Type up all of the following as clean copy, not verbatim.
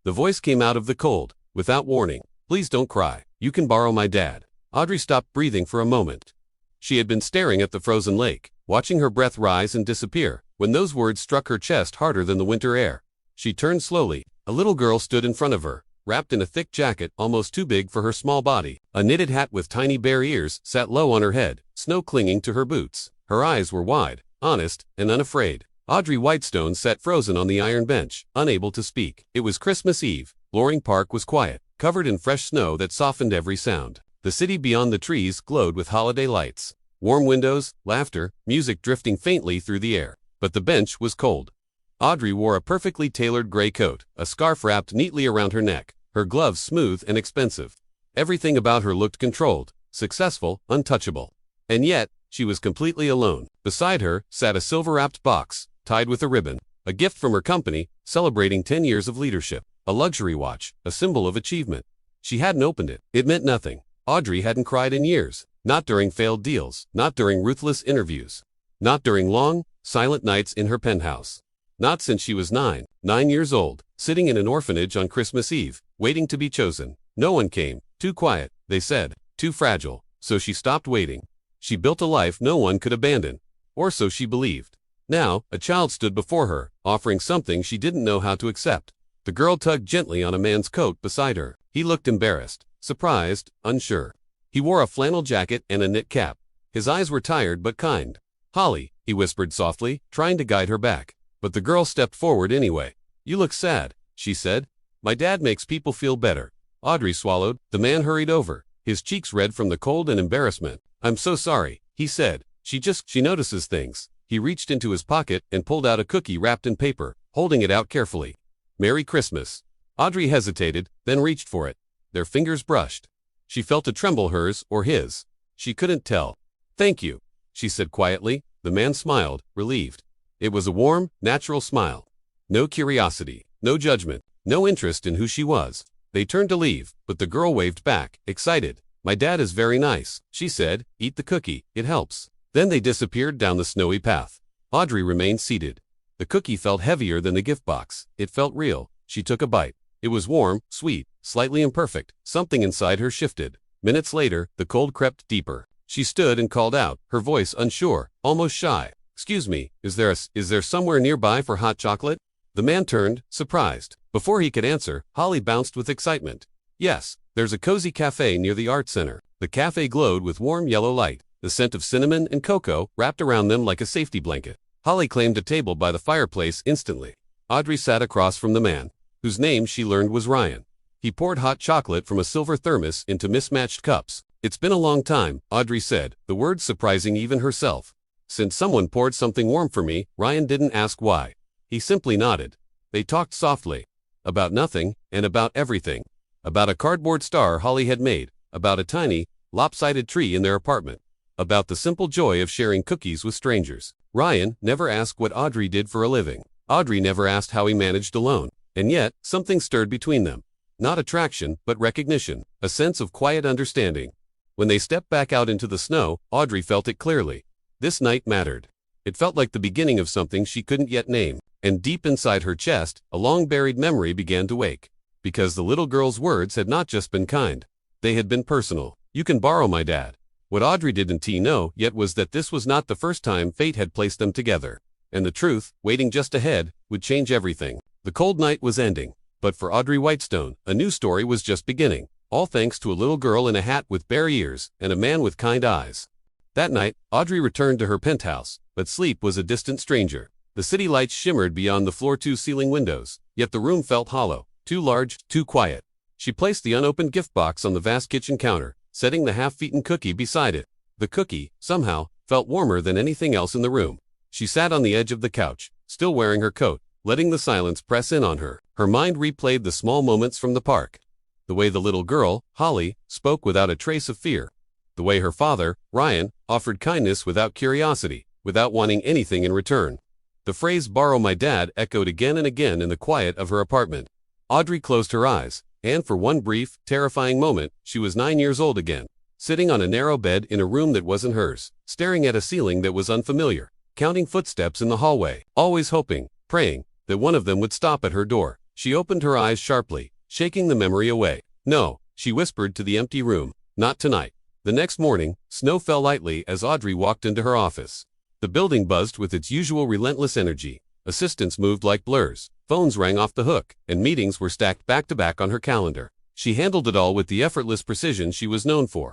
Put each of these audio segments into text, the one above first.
The voice came out of the cold, without warning. Please don't cry. You can borrow my dad. Audrey stopped breathing for a moment. She had been staring at the frozen lake, watching her breath rise and disappear, when those words struck her chest harder than the winter air. She turned slowly. A little girl stood in front of her, wrapped in a thick jacket almost too big for her small body. A knitted hat with tiny bare ears sat low on her head, snow clinging to her boots. Her eyes were wide, honest, and unafraid. Audrey Whitestone sat frozen on the iron bench, unable to speak. It was Christmas Eve. Loring Park was quiet, covered in fresh snow that softened every sound. The city beyond the trees glowed with holiday lights. Warm windows, laughter, music drifting faintly through the air. But the bench was cold. Audrey wore a perfectly tailored gray coat, a scarf wrapped neatly around her neck, her gloves smooth and expensive. Everything about her looked controlled, successful, untouchable. And yet, she was completely alone. Beside her sat a silver-wrapped box, tied with a ribbon, a gift from her company, celebrating 10 years of leadership, a luxury watch, a symbol of achievement. She hadn't opened it. It meant nothing. Audrey hadn't cried in years, not during failed deals, not during ruthless interviews, not during long, silent nights in her penthouse. Not since she was 9 years old, sitting in an orphanage on Christmas Eve, waiting to be chosen. No one came. Too quiet, they said, too fragile. So she stopped waiting. She built a life no one could abandon. Or so she believed. Now, a child stood before her, offering something she didn't know how to accept. The girl tugged gently on a man's coat beside her. He looked embarrassed, surprised, unsure. He wore a flannel jacket and a knit cap. His eyes were tired but kind. "Holly," he whispered softly, trying to guide her back. But the girl stepped forward anyway. "You look sad," she said. "My dad makes people feel better." Audrey swallowed. The man hurried over, his cheeks red from the cold and embarrassment. "I'm so sorry," he said. She notices things." He reached into his pocket and pulled out a cookie wrapped in paper, holding it out carefully. "Merry Christmas." Audrey hesitated, then reached for it. Their fingers brushed. She felt a tremble, hers or his. She couldn't tell. "Thank you," she said quietly. The man smiled, relieved. It was a warm, natural smile. No curiosity, no judgment, no interest in who she was. They turned to leave, but the girl waved back, excited. "My dad is very nice," she said. "Eat the cookie, it helps." Then they disappeared down the snowy path. Audrey remained seated. The cookie felt heavier than the gift box. It felt real. She took a bite. It was warm, sweet, slightly imperfect. Something inside her shifted. Minutes later, the cold crept deeper. She stood and called out, her voice unsure, almost shy. "Excuse me, is there somewhere nearby for hot chocolate?" The man turned, surprised. Before he could answer, Holly bounced with excitement. "Yes, there's a cozy cafe near the art center." The cafe glowed with warm yellow light, the scent of cinnamon and cocoa wrapped around them like a safety blanket. Holly claimed a table by the fireplace instantly. Audrey sat across from the man, whose name she learned was Ryan. He poured hot chocolate from a silver thermos into mismatched cups. "It's been a long time," Audrey said, the words surprising even herself. "Since someone poured something warm for me." Ryan didn't ask why. He simply nodded. They talked softly. About nothing, and about everything. About a cardboard star Holly had made. About a tiny, lopsided tree in their apartment. About the simple joy of sharing cookies with strangers. Ryan never asked what Audrey did for a living. Audrey never asked how he managed alone. And yet, something stirred between them. Not attraction, but recognition. A sense of quiet understanding. When they stepped back out into the snow, Audrey felt it clearly. This night mattered. It felt like the beginning of something she couldn't yet name. And deep inside her chest, a long-buried memory began to wake. Because the little girl's words had not just been kind. They had been personal. "You can borrow my dad." What Audrey didn't know yet was that this was not the first time fate had placed them together. And the truth, waiting just ahead, would change everything. The cold night was ending. But for Audrey Whitestone, a new story was just beginning. All thanks to a little girl in a hat with bare ears, and a man with kind eyes. That night, Audrey returned to her penthouse, but sleep was a distant stranger. The city lights shimmered beyond the floor-to-ceiling windows, yet the room felt hollow, too large, too quiet. She placed the unopened gift box on the vast kitchen counter, setting the half-eaten cookie beside it. The cookie, somehow, felt warmer than anything else in the room. She sat on the edge of the couch, still wearing her coat, letting the silence press in on her. Her mind replayed the small moments from the park. The way the little girl, Holly, spoke without a trace of fear. The way her father, Ryan, offered kindness without curiosity, without wanting anything in return. The phrase "borrow my dad" echoed again and again in the quiet of her apartment. Audrey closed her eyes, and for one brief, terrifying moment, she was 9 years old again, sitting on a narrow bed in a room that wasn't hers, staring at a ceiling that was unfamiliar. counting footsteps in the hallway, always hoping, praying, that one of them would stop at her door. She opened her eyes sharply, shaking the memory away. No, she whispered to the empty room, not tonight. The next morning, snow fell lightly as Audrey walked into her office. The building buzzed with its usual relentless energy. Assistants moved like blurs, phones rang off the hook, and meetings were stacked back to back on her calendar. She handled it all with the effortless precision she was known for.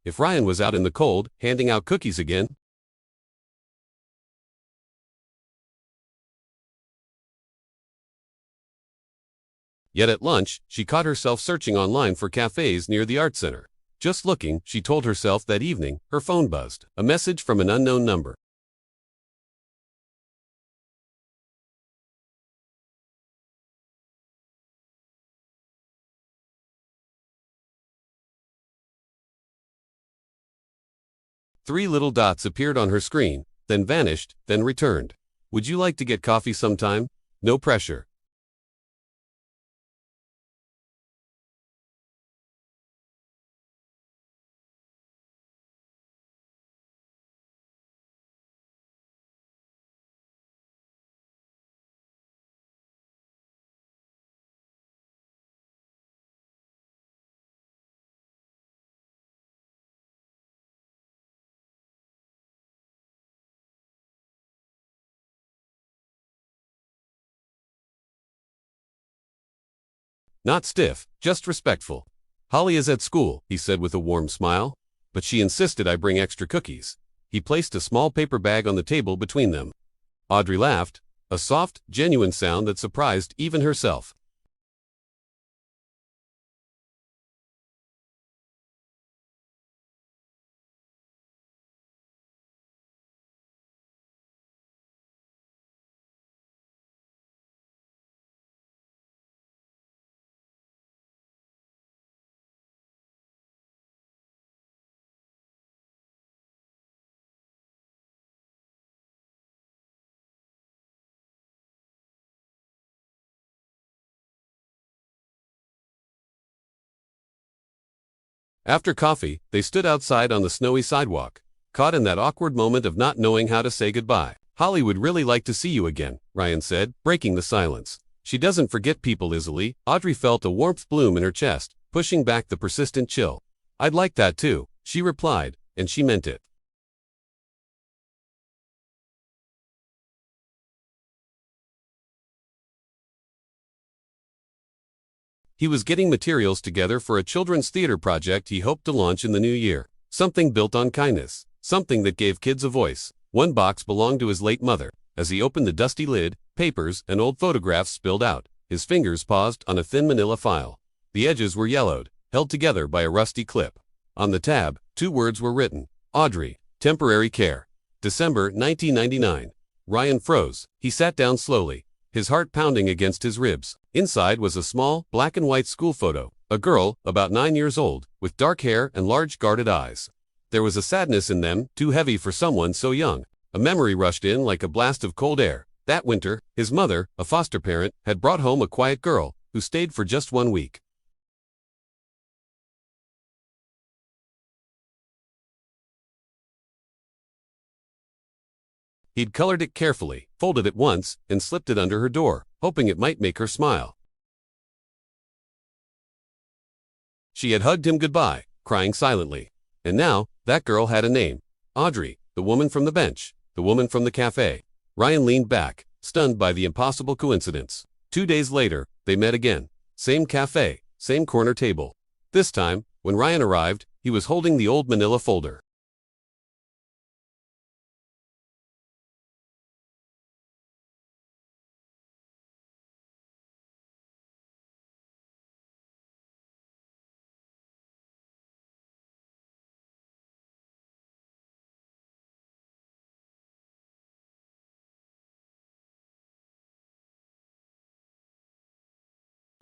If Ryan was out in the cold, handing out cookies again. Yet at lunch, she caught herself searching online for cafes near the art center. Just looking, she told herself that evening, her phone buzzed. A message from an unknown number. Three little dots appeared on her screen, then vanished, then returned. Would you like to get coffee sometime? No pressure. Not stiff, just respectful. Holly is at school, he said with a warm smile. But she insisted I bring extra cookies. He placed a small paper bag on the table between them. Audrey laughed, a soft, genuine sound that surprised even herself. After coffee, they stood outside on the snowy sidewalk, caught in that awkward moment of not knowing how to say goodbye. Holly would really like to see you again, Ryan said, breaking the silence. She doesn't forget people easily. Audrey felt a warmth bloom in her chest, pushing back the persistent chill. I'd like that too, she replied, and she meant it. He was getting materials together for a children's theater project he hoped to launch in the new year. Something built on kindness. Something that gave kids a voice. One box belonged to his late mother. As he opened the dusty lid, papers and old photographs spilled out. His fingers paused on a thin manila file. The edges were yellowed, held together by a rusty clip. On the tab, 2 words were written. Audrey, temporary care. December 1999. Ryan froze. He sat down slowly, his heart pounding against his ribs. Inside was a small, black and white school photo. A girl, about 9 years old, with dark hair and large guarded eyes. There was a sadness in them, too heavy for someone so young. A memory rushed in like a blast of cold air. That winter, his mother, a foster parent, had brought home a quiet girl, who stayed for just 1 week. He'd colored it carefully, folded it once, and slipped it under her door, hoping it might make her smile. She had hugged him goodbye, crying silently. And now, that girl had a name. Audrey, the woman from the bench, the woman from the cafe. Ryan leaned back, stunned by the impossible coincidence. 2 days later, they met again. Same cafe, same corner table. This time, when Ryan arrived, he was holding the old manila folder.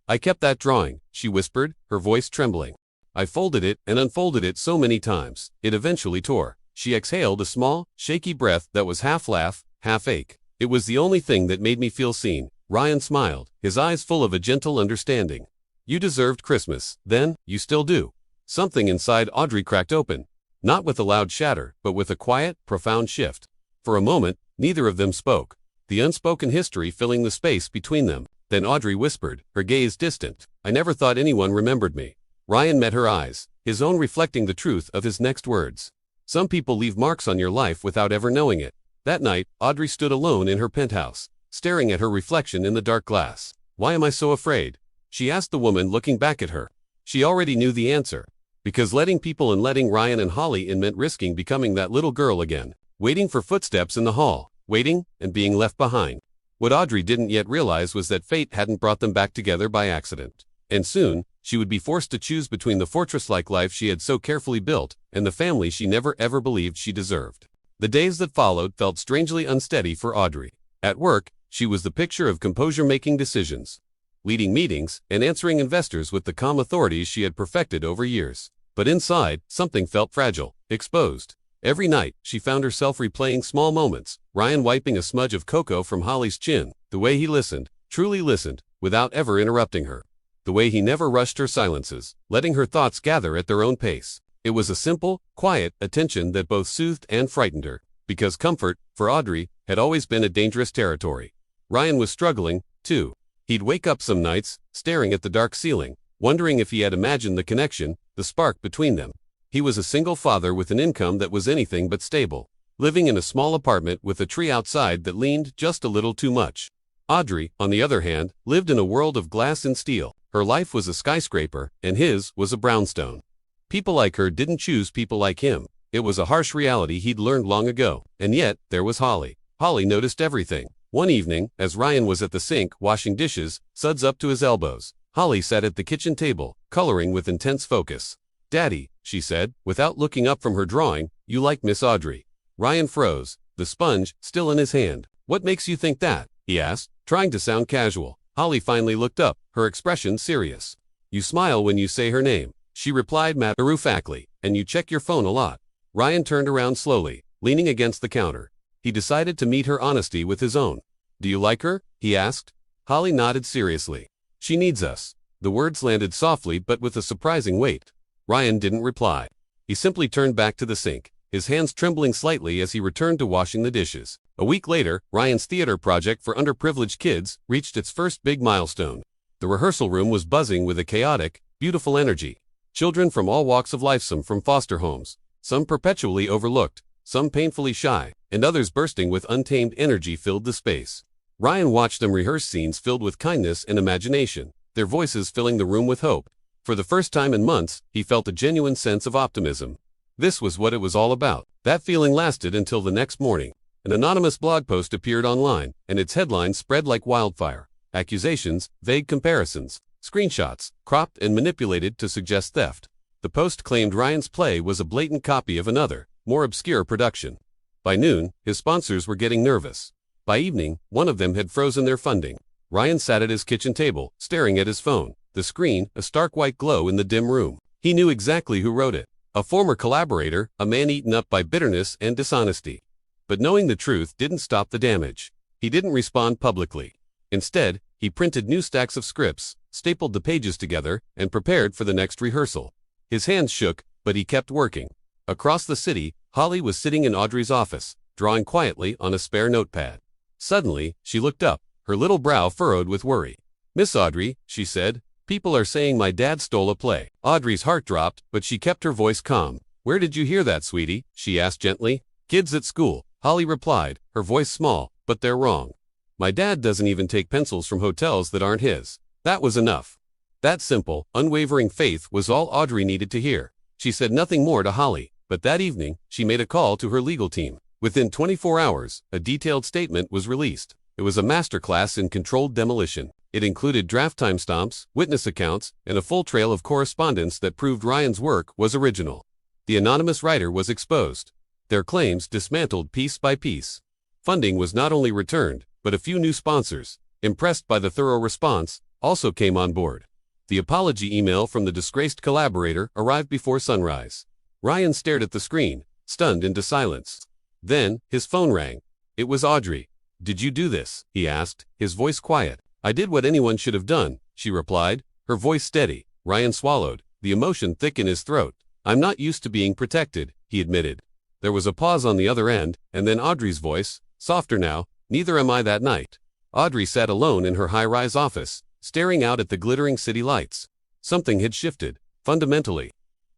I kept that drawing, she whispered, her voice trembling. I folded it and unfolded it so many times, it eventually tore. She exhaled a small, shaky breath that was half laugh, half ache. It was the only thing that made me feel seen. Ryan smiled, his eyes full of a gentle understanding. You deserved Christmas, then, you still do. Something inside Audrey cracked open. Not with a loud shatter, but with a quiet, profound shift. For a moment, neither of them spoke, the unspoken history filling the space between them. Then Audrey whispered, her gaze distant, "I never thought anyone remembered me." Ryan met her eyes, his own reflecting the truth of his next words. Some people leave marks on your life without ever knowing it. That night, Audrey stood alone in her penthouse, staring at her reflection in the dark glass. "Why am I so afraid?" she asked the woman looking back at her. She already knew the answer. Because letting people and letting Ryan and Holly in meant risking becoming that little girl again, waiting for footsteps in the hall, waiting and being left behind. What Audrey didn't yet realize was that fate hadn't brought them back together by accident. And soon, she would be forced to choose between the fortress-like life she had so carefully built and the family she never ever believed she deserved. The days that followed felt strangely unsteady for Audrey. At work, she was the picture of composure making decisions, leading meetings, and answering investors with the calm authority she had perfected over years. But inside, something felt fragile, exposed. Every night, she found herself replaying small moments, Ryan wiping a smudge of cocoa from Holly's chin, the way he listened, truly listened, without ever interrupting her. The way he never rushed her silences, letting her thoughts gather at their own pace. It was a simple, quiet attention that both soothed and frightened her, because comfort, for Audrey, had always been a dangerous territory. Ryan was struggling, too. He'd wake up some nights, staring at the dark ceiling, wondering if he had imagined the connection, the spark between them. He was a single father with an income that was anything but stable, living in a small apartment with a tree outside that leaned just a little too much. Audrey, on the other hand, lived in a world of glass and steel. Her life was a skyscraper, and his was a brownstone. People like her didn't choose people like him. It was a harsh reality he'd learned long ago. And yet, there was Holly. Holly noticed everything. One evening, as Ryan was at the sink washing dishes, suds up to his elbows, Holly sat at the kitchen table, coloring with intense focus. "Daddy," she said, without looking up from her drawing, "you like Miss Audrey." Ryan froze, the sponge still in his hand. "What makes you think that?" he asked, trying to sound casual. Holly finally looked up, her expression serious. "You smile when you say her name," she replied matter-of-factly, "and you check your phone a lot." Ryan turned around slowly, leaning against the counter. He decided to meet her honesty with his own. "Do you like her?" he asked. Holly nodded seriously. "She needs us." The words landed softly but with a surprising weight. Ryan didn't reply. He simply turned back to the sink, his hands trembling slightly as he returned to washing the dishes. A week later, Ryan's theater project for underprivileged kids reached its first big milestone. The rehearsal room was buzzing with a chaotic, beautiful energy. Children from all walks of life, some from foster homes, some perpetually overlooked, some painfully shy, and others bursting with untamed energy filled the space. Ryan watched them rehearse scenes filled with kindness and imagination, their voices filling the room with hope. For the first time in months, he felt a genuine sense of optimism. This was what it was all about. That feeling lasted until the next morning. An anonymous blog post appeared online, and its headlines spread like wildfire. Accusations, vague comparisons, screenshots, cropped and manipulated to suggest theft. The post claimed Ryan's play was a blatant copy of another, more obscure production. By noon, his sponsors were getting nervous. By evening, one of them had frozen their funding. Ryan sat at his kitchen table, staring at his phone, the screen a stark white glow in the dim room. He knew exactly who wrote it. A former collaborator, a man eaten up by bitterness and dishonesty. But knowing the truth didn't stop the damage. He didn't respond publicly. Instead, he printed new stacks of scripts, stapled the pages together, and prepared for the next rehearsal. His hands shook, but he kept working. Across the city, Holly was sitting in Audrey's office, drawing quietly on a spare notepad. Suddenly, she looked up, her little brow furrowed with worry. "Miss Audrey," she said, "people are saying my dad stole a play." Audrey's heart dropped, but she kept her voice calm. "Where did you hear that, sweetie?" she asked gently. "Kids at school," Holly replied, her voice small, "but they're wrong. My dad doesn't even take pencils from hotels that aren't his." That was enough. That simple, unwavering faith was all Audrey needed to hear. She said nothing more to Holly, but that evening, she made a call to her legal team. Within 24 hours, a detailed statement was released. It was a masterclass in controlled demolition. It included draft timestamps, witness accounts, and a full trail of correspondence that proved Ryan's work was original. The anonymous writer was exposed. Their claims dismantled piece by piece. Funding was not only returned, but a few new sponsors, impressed by the thorough response, also came on board. The apology email from the disgraced collaborator arrived before sunrise. Ryan stared at the screen, stunned into silence. Then, his phone rang. It was Audrey. "Did you do this?" he asked, his voice quiet. "I did what anyone should have done," she replied, her voice steady. Ryan swallowed, the emotion thick in his throat. "I'm not used to being protected," he admitted. There was a pause on the other end, and then Audrey's voice, softer now, "Neither am I that night." Audrey sat alone in her high-rise office, staring out at the glittering city lights. Something had shifted, fundamentally.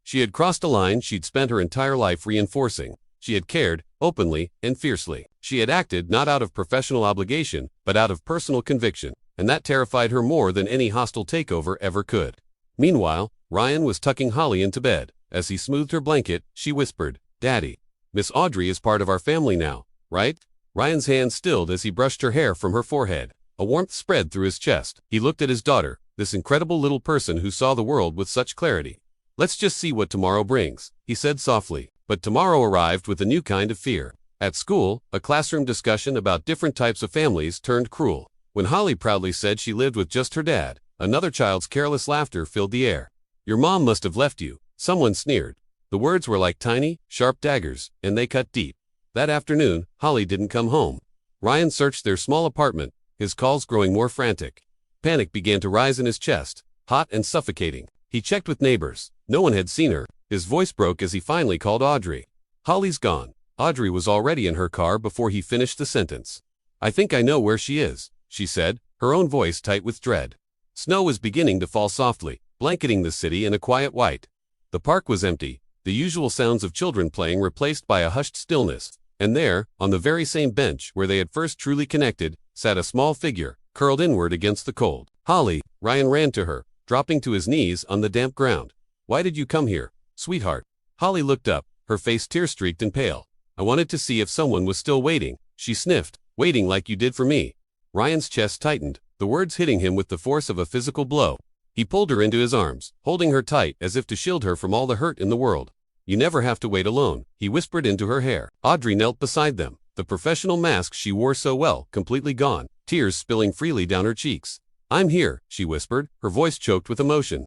She had crossed a line she'd spent her entire life reinforcing. She had cared, openly and fiercely. She had acted not out of professional obligation, but out of personal conviction, and that terrified her more than any hostile takeover ever could. Meanwhile, Ryan was tucking Holly into bed. As he smoothed her blanket, she whispered, "Daddy, Miss Audrey is part of our family now, right?" Ryan's hand stilled as he brushed her hair from her forehead. A warmth spread through his chest. He looked at his daughter, this incredible little person who saw the world with such clarity. "Let's just see what tomorrow brings," he said softly. But tomorrow arrived with a new kind of fear. At school, a classroom discussion about different types of families turned cruel. When Holly proudly said she lived with just her dad, another child's careless laughter filled the air. "Your mom must have left you," someone sneered. The words were like tiny, sharp daggers, and they cut deep. That afternoon, Holly didn't come home. Ryan searched their small apartment, his calls growing more frantic. Panic began to rise in his chest, hot and suffocating. He checked with neighbors. No one had seen her. His voice broke as he finally called Audrey. "Holly's gone." Audrey was already in her car before he finished the sentence. "I think I know where she is," she said, her own voice tight with dread. Snow was beginning to fall softly, blanketing the city in a quiet white. The park was empty, the usual sounds of children playing replaced by a hushed stillness. And there, on the very same bench where they had first truly connected, sat a small figure, curled inward against the cold. "Holly," Ryan ran to her, dropping to his knees on the damp ground. "Why did you come here, sweetheart?" Holly looked up, her face tear-streaked and pale. "I wanted to see if someone was still waiting," she sniffed. "Waiting like you did for me." Ryan's chest tightened, the words hitting him with the force of a physical blow. He pulled her into his arms, holding her tight as if to shield her from all the hurt in the world. "You never have to wait alone," he whispered into her hair. Audrey knelt beside them, the professional mask she wore so well completely gone, tears spilling freely down her cheeks. "I'm here," she whispered, her voice choked with emotion.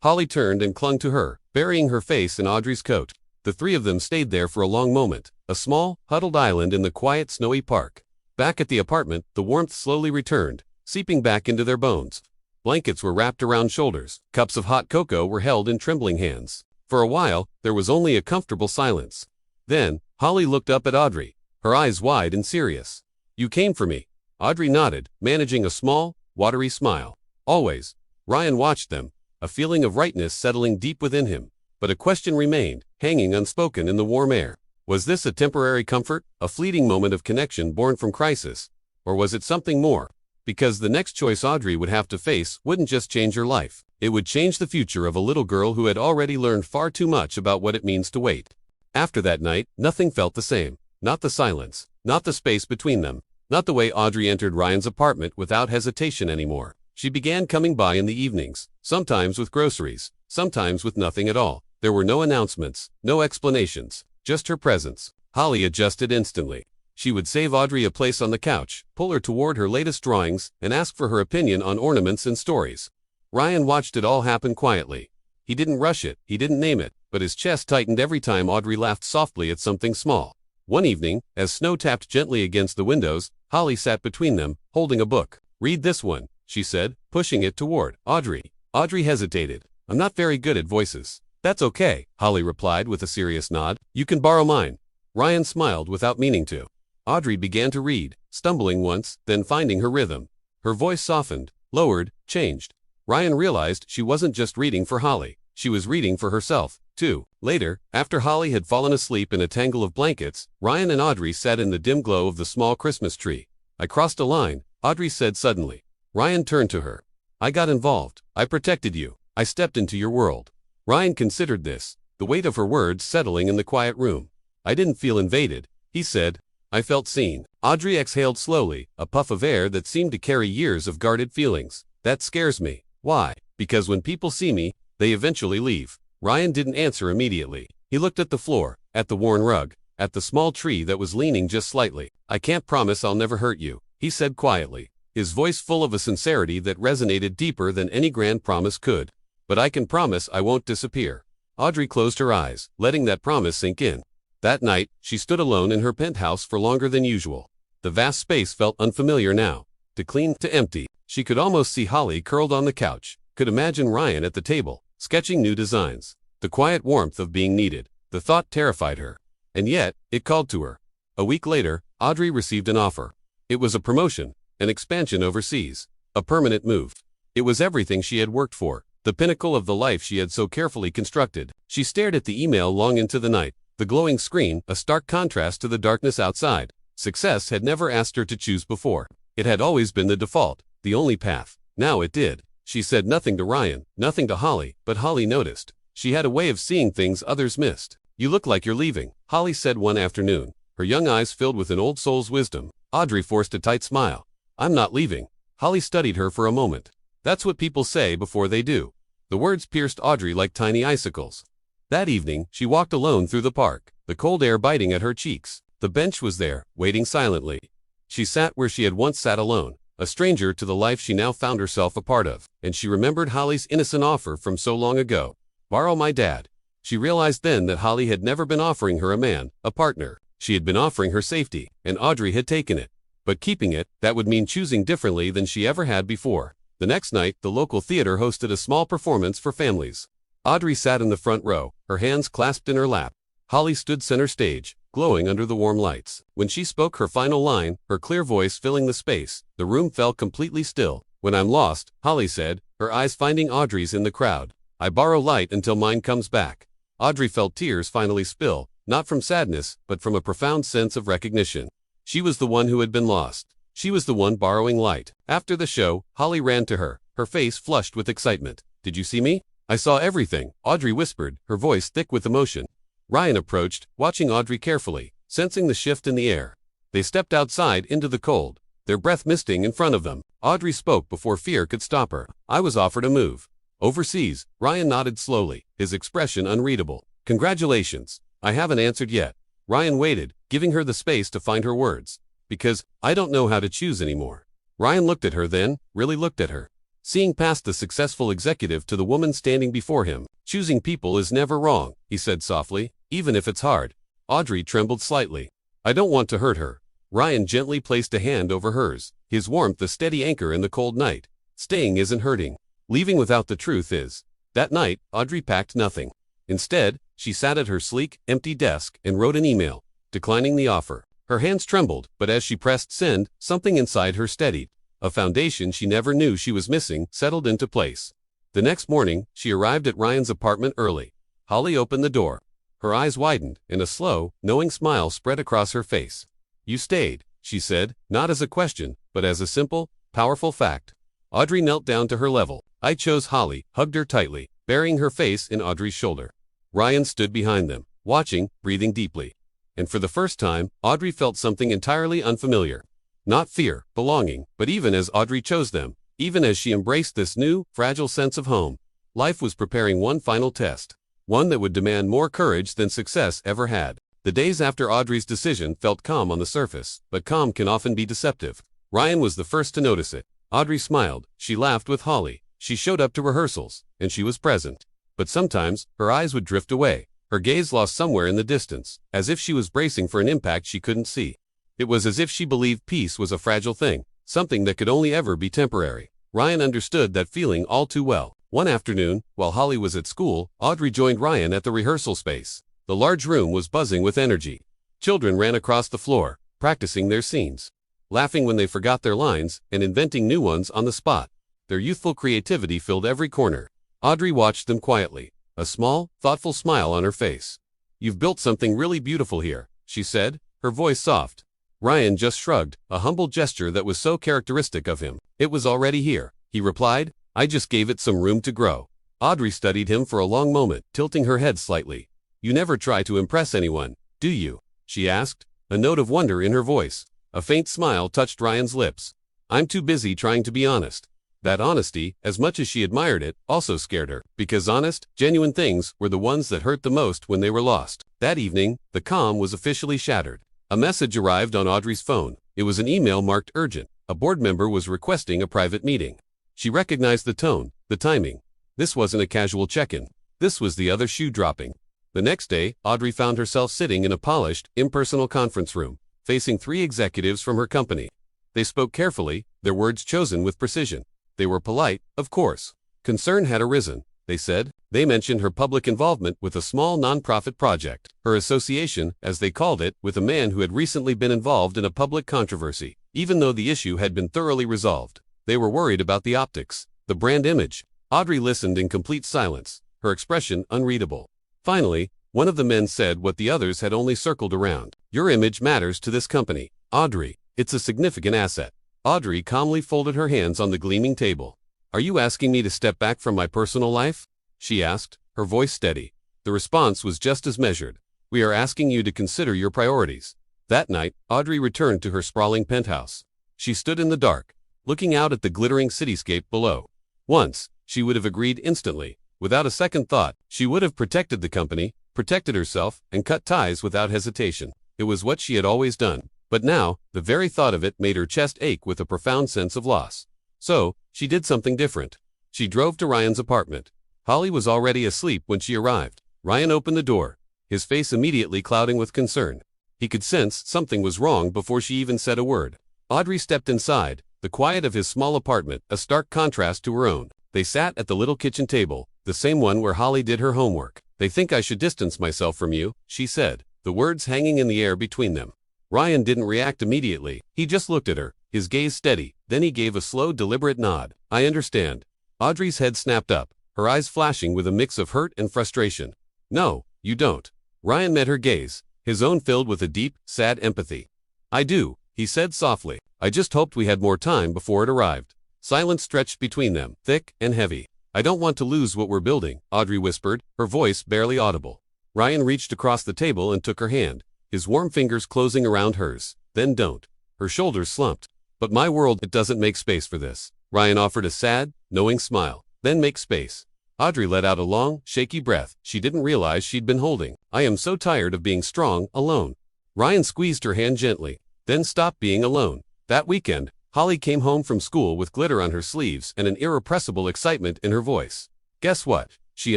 Holly turned and clung to her, burying her face in Audrey's coat. The three of them stayed there for a long moment, a small, huddled island in the quiet, snowy park. Back at the apartment, the warmth slowly returned, seeping back into their bones. Blankets were wrapped around shoulders, cups of hot cocoa were held in trembling hands. For a while, there was only a comfortable silence. Then, Holly looked up at Audrey, her eyes wide and serious. "You came for me." Audrey nodded, managing a small, watery smile. "Always." Ryan watched them, a feeling of rightness settling deep within him. But a question remained, hanging unspoken in the warm air. Was this a temporary comfort, a fleeting moment of connection born from crisis? Or was it something more? Because the next choice Audrey would have to face wouldn't just change her life. It would change the future of a little girl who had already learned far too much about what it means to wait. After that night, nothing felt the same. Not the silence, not the space between them, not the way Audrey entered Ryan's apartment without hesitation anymore. She began coming by in the evenings, sometimes with groceries, sometimes with nothing at all. There were no announcements, no explanations, just her presence. Holly adjusted instantly. She would save Audrey a place on the couch, pull her toward her latest drawings, and ask for her opinion on ornaments and stories. Ryan watched it all happen quietly. He didn't rush it, he didn't name it, but his chest tightened every time Audrey laughed softly at something small. One evening, as snow tapped gently against the windows, Holly sat between them, holding a book. "Read this one," she said, pushing it toward Audrey. Audrey hesitated. "I'm not very good at voices." "That's okay," Holly replied with a serious nod. "You can borrow mine." Ryan smiled without meaning to. Audrey began to read, stumbling once, then finding her rhythm. Her voice softened, lowered, changed. Ryan realized she wasn't just reading for Holly. She was reading for herself, too. Later, after Holly had fallen asleep in a tangle of blankets, Ryan and Audrey sat in the dim glow of the small Christmas tree. "I crossed a line," Audrey said suddenly. Ryan turned to her. "I got involved. I protected you. I stepped into your world." Ryan considered this, the weight of her words settling in the quiet room. "I didn't feel invaded," he said. "I felt seen." Audrey exhaled slowly, a puff of air that seemed to carry years of guarded feelings. "That scares me." "Why?" "Because when people see me, they eventually leave." Ryan didn't answer immediately. He looked at the floor, at the worn rug, at the small tree that was leaning just slightly. "I can't promise I'll never hurt you," he said quietly, his voice full of a sincerity that resonated deeper than any grand promise could. "But I can promise I won't disappear." Audrey closed her eyes, letting that promise sink in. That night, she stood alone in her penthouse for longer than usual. The vast space felt unfamiliar now, to clean, to empty. She could almost see Holly curled on the couch, could imagine Ryan at the table, sketching new designs. The quiet warmth of being needed. The thought terrified her. And yet, it called to her. A week later, Audrey received an offer. It was a promotion, an expansion overseas, a permanent move. It was everything she had worked for, the pinnacle of the life she had so carefully constructed. She stared at the email long into the night, the glowing screen a stark contrast to the darkness outside. Success had never asked her to choose before. It had always been the default, the only path. Now it did. She said nothing to Ryan, nothing to Holly, but Holly noticed. She had a way of seeing things others missed. "You look like you're leaving," Holly said one afternoon, her young eyes filled with an old soul's wisdom. Audrey forced a tight smile. "I'm not leaving." Holly studied her for a moment. "That's what people say before they do." The words pierced Audrey like tiny icicles. That evening, she walked alone through the park, the cold air biting at her cheeks. The bench was there, waiting silently. She sat where she had once sat alone, a stranger to the life she now found herself a part of, and she remembered Holly's innocent offer from so long ago. "Borrow my dad." She realized then that Holly had never been offering her a man, a partner. She had been offering her safety, and Audrey had taken it. But keeping it, that would mean choosing differently than she ever had before. The next night, the local theater hosted a small performance for families. Audrey sat in the front row, her hands clasped in her lap. Holly stood center stage, glowing under the warm lights. When she spoke her final line, her clear voice filling the space, the room fell completely still. "When I'm lost," Holly said, her eyes finding Audrey's in the crowd, "I borrow light until mine comes back." Audrey felt tears finally spill, not from sadness, but from a profound sense of recognition. She was the one who had been lost. She was the one borrowing light. After the show, Holly ran to her, her face flushed with excitement. "Did you see me?" "I saw everything," Audrey whispered, her voice thick with emotion. Ryan approached, watching Audrey carefully, sensing the shift in the air. They stepped outside into the cold, their breath misting in front of them. Audrey spoke before fear could stop her. "I was offered a move. Overseas." Ryan nodded slowly, his expression unreadable. "Congratulations." "I haven't answered yet." Ryan waited, giving her the space to find her words. "Because I don't know how to choose anymore." Ryan looked at her then, really looked at her. Seeing past the successful executive to the woman standing before him. "Choosing people is never wrong," he said softly, "even if it's hard." Audrey trembled slightly. "I don't want to hurt her." Ryan gently placed a hand over hers, his warmth a steady anchor in the cold night. "Staying isn't hurting. Leaving without the truth is." That night, Audrey packed nothing. Instead, she sat at her sleek, empty desk and wrote an email, declining the offer. Her hands trembled, but as she pressed send, something inside her steadied. A foundation she never knew she was missing settled into place. The next morning, she arrived at Ryan's apartment early. Holly opened the door. Her eyes widened, and a slow, knowing smile spread across her face. "You stayed," she said, not as a question, but as a simple, powerful fact. Audrey knelt down to her level. "I chose Holly," hugged her tightly, burying her face in Audrey's shoulder. Ryan stood behind them, watching, breathing deeply. And for the first time, Audrey felt something entirely unfamiliar. Not fear, belonging, but even as Audrey chose them, even as she embraced this new, fragile sense of home, life was preparing one final test. One that would demand more courage than success ever had. The days after Audrey's decision felt calm on the surface, but calm can often be deceptive. Ryan was the first to notice it. Audrey smiled, she laughed with Holly, she showed up to rehearsals, and she was present. But sometimes, her eyes would drift away, her gaze lost somewhere in the distance, as if she was bracing for an impact she couldn't see. It was as if she believed peace was a fragile thing, something that could only ever be temporary. Ryan understood that feeling all too well. One afternoon, while Holly was at school, Audrey joined Ryan at the rehearsal space. The large room was buzzing with energy. Children ran across the floor, practicing their scenes, laughing when they forgot their lines, and inventing new ones on the spot. Their youthful creativity filled every corner. Audrey watched them quietly, a small, thoughtful smile on her face. "You've built something really beautiful here," she said, her voice soft. Ryan just shrugged, a humble gesture that was so characteristic of him. "It was already here," he replied. "I just gave it some room to grow." Audrey studied him for a long moment, tilting her head slightly. "You never try to impress anyone, do you?" she asked, a note of wonder in her voice. A faint smile touched Ryan's lips. "I'm too busy trying to be honest." That honesty, as much as she admired it, also scared her, because honest, genuine things were the ones that hurt the most when they were lost. That evening, the calm was officially shattered. A message arrived on Audrey's phone. It was an email marked urgent. A board member was requesting a private meeting. She recognized the tone, the timing. This wasn't a casual check-in. This was the other shoe dropping. The next day, Audrey found herself sitting in a polished, impersonal conference room, facing 3 executives from her company. They spoke carefully, their words chosen with precision. They were polite, of course, Concern had arisen, they said. They mentioned her public involvement with a small nonprofit project, her association, as they called it, with a man who had recently been involved in a public controversy. Even though the issue had been thoroughly resolved, they were worried about the optics, the brand image. Audrey listened in complete silence, her expression unreadable. Finally, one of the men said what the others had only circled around. Your image matters to this company, Audrey. It's a significant asset. Audrey calmly folded her hands on the gleaming table. Are you asking me to step back from my personal life? She asked, her voice steady. The response was just as measured. We are asking you to consider your priorities. That night, Audrey returned to her sprawling penthouse. She stood in the dark, looking out at the glittering cityscape below. Once, she would have agreed instantly. Without a second thought, she would have protected the company, protected herself, and cut ties without hesitation. It was what she had always done. But now, the very thought of it made her chest ache with a profound sense of loss. So, she did something different. She drove to Ryan's apartment. Holly was already asleep when she arrived. Ryan opened the door, his face immediately clouding with concern. He could sense something was wrong before she even said a word. Audrey stepped inside, the quiet of his small apartment, a stark contrast to her own. They sat at the little kitchen table, the same one where Holly did her homework. They think I should distance myself from you, she said, the words hanging in the air between them. Ryan didn't react immediately. He just looked at her, his gaze steady. Then he gave a slow, deliberate nod. I understand. Audrey's head snapped up, her eyes flashing with a mix of hurt and frustration. No, you don't. Ryan met her gaze, his own filled with a deep, sad empathy. I do, he said softly. I just hoped we had more time before it arrived. Silence stretched between them, thick and heavy. I don't want to lose what we're building, Audrey whispered, her voice barely audible. Ryan reached across the table and took her hand, his warm fingers closing around hers. Then don't. Her shoulders slumped. But my world, it doesn't make space for this. Ryan offered a sad, knowing smile. Then make space. Audrey let out a long, shaky breath she didn't realize she'd been holding. I am so tired of being strong, alone. Ryan squeezed her hand gently. Then stopped being alone. That weekend, Holly came home from school with glitter on her sleeves and an irrepressible excitement in her voice. Guess what? She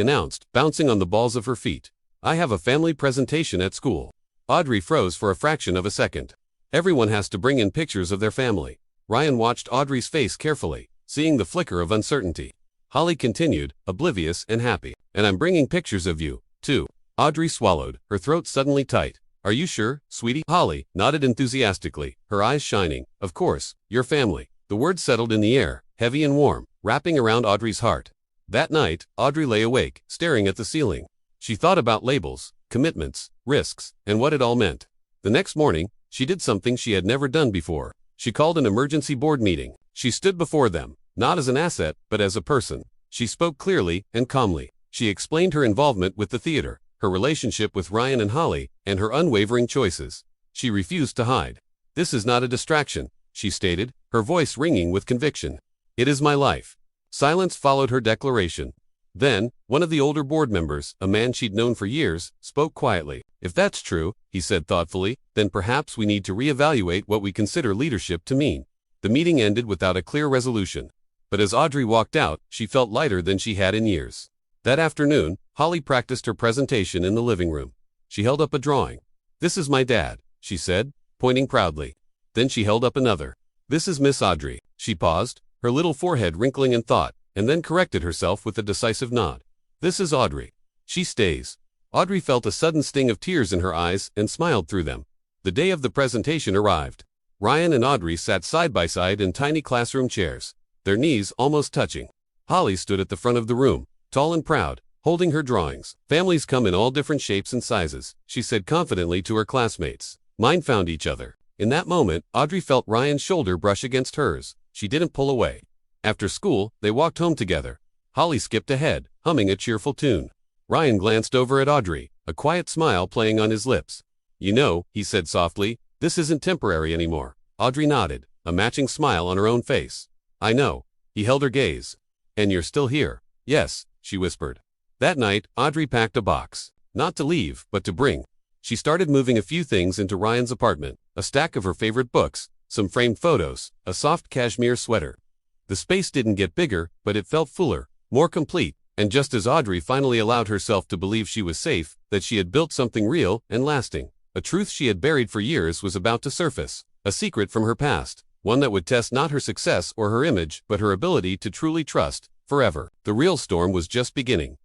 announced, bouncing on the balls of her feet. I have a family presentation at school. Audrey froze for a fraction of a second. Everyone has to bring in pictures of their family. Ryan watched Audrey's face carefully, seeing the flicker of uncertainty. Holly continued, oblivious and happy. And I'm bringing pictures of you, too. Audrey swallowed, her throat suddenly tight. Are you sure, sweetie? Holly nodded enthusiastically, her eyes shining. Of course, your family. The words settled in the air, heavy and warm, wrapping around Audrey's heart. That night, Audrey lay awake, staring at the ceiling. She thought about labels, commitments, risks, and what it all meant. The next morning, she did something she had never done before. She called an emergency board meeting. She stood before them, not as an asset, but as a person. She spoke clearly and calmly. She explained her involvement with the theater, her relationship with Ryan and Holly, and her unwavering choices. She refused to hide. This is not a distraction, she stated, her voice ringing with conviction. It is my life. Silence followed her declaration. Then, one of the older board members, a man she'd known for years, spoke quietly. If that's true, he said thoughtfully, then perhaps we need to reevaluate what we consider leadership to mean. The meeting ended without a clear resolution. But as Audrey walked out, she felt lighter than she had in years. That afternoon, Holly practiced her presentation in the living room. She held up a drawing. This is my dad, she said, pointing proudly. Then she held up another. This is Miss Audrey. She paused, her little forehead wrinkling in thought, and then corrected herself with a decisive nod. This is Audrey. She stays. Audrey felt a sudden sting of tears in her eyes and smiled through them. The day of the presentation arrived. Ryan and Audrey sat side by side in tiny classroom chairs, their knees almost touching. Holly stood at the front of the room, tall and proud, holding her drawings. Families come in all different shapes and sizes, she said confidently to her classmates. Mine found each other. In that moment, Audrey felt Ryan's shoulder brush against hers. She didn't pull away. After school, they walked home together. Holly skipped ahead, humming a cheerful tune. Ryan glanced over at Audrey, a quiet smile playing on his lips. You know, he said softly, this isn't temporary anymore. Audrey nodded, a matching smile on her own face. I know. He held her gaze. And you're still here. Yes, she whispered. That night, Audrey packed a box. Not to leave, but to bring. She started moving a few things into Ryan's apartment, a stack of her favorite books, some framed photos, a soft cashmere sweater. The space didn't get bigger, but it felt fuller, more complete, and just as Audrey finally allowed herself to believe she was safe, that she had built something real and lasting, a truth she had buried for years was about to surface, a secret from her past, one that would test not her success or her image, but her ability to truly trust, forever. The real storm was just beginning.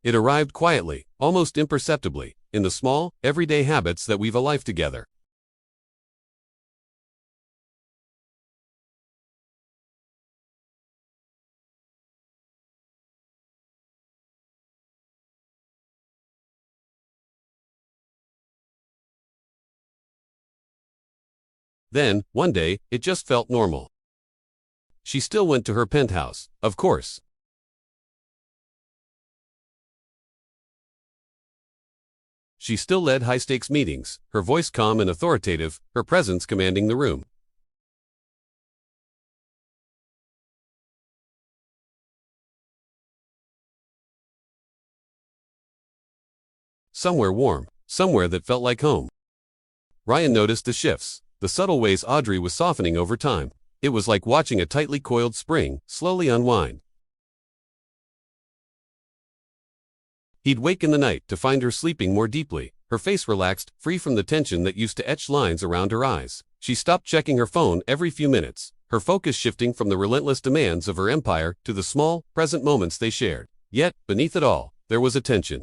It arrived quietly, almost imperceptibly, in the small, everyday habits that weave a life together. Then, one day, it just felt normal. She still went to her penthouse, of course. She still led high-stakes meetings, her voice calm and authoritative, her presence commanding the room. Somewhere warm, somewhere that felt like home. Ryan noticed the shifts, the subtle ways Audrey was softening over time. It was like watching a tightly coiled spring slowly unwind. He'd wake in the night to find her sleeping more deeply, her face relaxed, free from the tension that used to etch lines around her eyes. She stopped checking her phone every few minutes, her focus shifting from the relentless demands of her empire to the small, present moments they shared. Yet, beneath it all, there was a tension.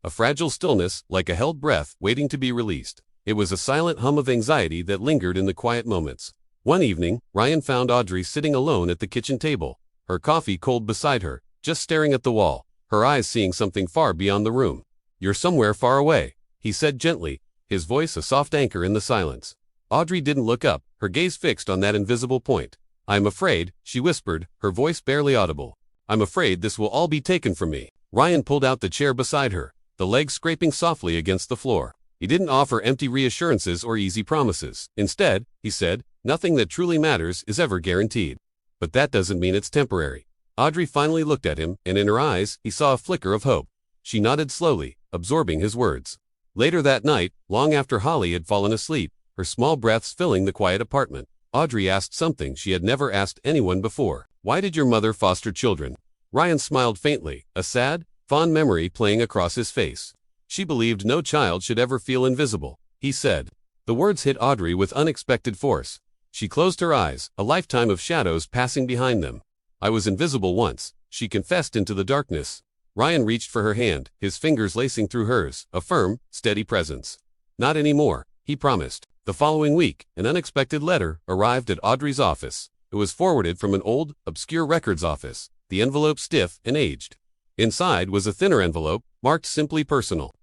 A fragile stillness, like a held breath, waiting to be released. It was a silent hum of anxiety that lingered in the quiet moments. One evening, Ryan found Audrey sitting alone at the kitchen table, her coffee cold beside her, just staring at the wall, her eyes seeing something far beyond the room. "You're somewhere far away," he said gently, his voice a soft anchor in the silence. Audrey didn't look up, her gaze fixed on that invisible point. "I'm afraid," she whispered, her voice barely audible. "I'm afraid this will all be taken from me." Ryan pulled out the chair beside her, the legs scraping softly against the floor. He didn't offer empty reassurances or easy promises. Instead, he said, "Nothing that truly matters is ever guaranteed. But that doesn't mean it's temporary." Audrey finally looked at him, and in her eyes, he saw a flicker of hope. She nodded slowly, absorbing his words. Later that night, long after Holly had fallen asleep, her small breaths filling the quiet apartment, Audrey asked something she had never asked anyone before. "Why did your mother foster children?" Ryan smiled faintly, a sad, fond memory playing across his face. "She believed no child should ever feel invisible," he said. The words hit Audrey with unexpected force. She closed her eyes, a lifetime of shadows passing behind them. "I was invisible once," she confessed into the darkness. Ryan reached for her hand, his fingers lacing through hers, a firm, steady presence. "Not anymore," he promised. The following week, an unexpected letter arrived at Audrey's office. It was forwarded from an old, obscure records office, the envelope stiff and aged. Inside was a thinner envelope, marked simply personal.